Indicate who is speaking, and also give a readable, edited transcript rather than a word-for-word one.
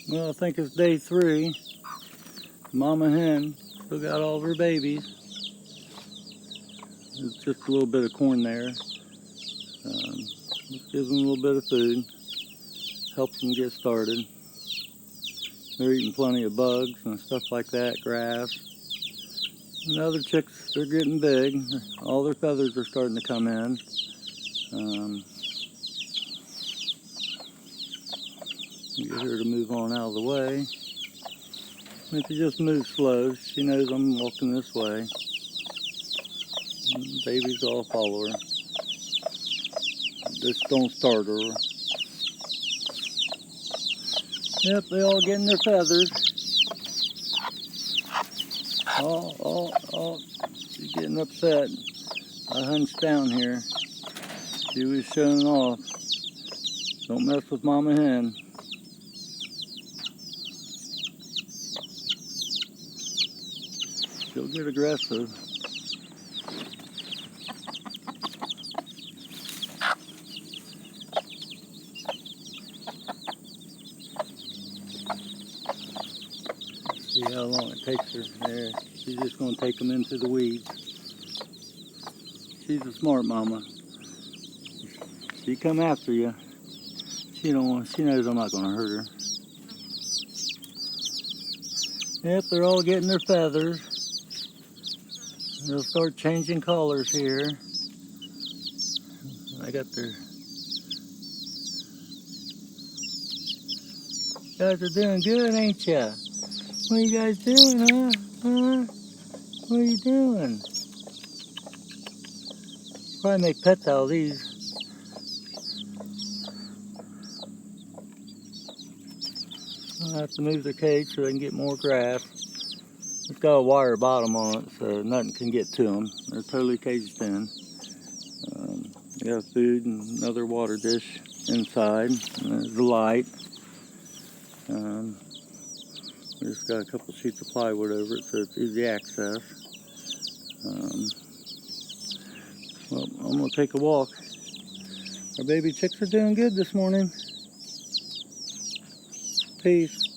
Speaker 1: Well, I think it's day 3. Mama hen still got all of her babies. There's just a little bit of corn there. Just gives them a little bit of food. Helps them get started. They're eating plenty of bugs and stuff like that, grass. And the other chicks, they're getting big. All their feathers are starting to come in. Get her to move on out of the way. And if you just move slow, she knows I'm walking this way. And the babies all follow her. Just don't start her. Yep, they all getting their feathers. Oh, she's getting upset. I hunched down here. She was showing off. Don't mess with Mama hen. She'll get aggressive. See how long it takes her. There, she's just going to take them into the weeds. She's a smart mama. She come after you. She knows I'm not going to hurt her. Yep, they're all getting their feathers. They'll start changing colors here. I got their... You guys are doing good, ain't ya? What are you guys doing, huh? What are you doing? Probably make pets out of these. I'll have to move their cage so they can get more grass. It's got a wire bottom on it, so nothing can get to them. They're totally caged in. They got food and another water dish inside. And there's the light. We just got a couple sheets of plywood over it, so it's easy access. Well, I'm gonna take a walk. Our baby chicks are doing good this morning. Peace.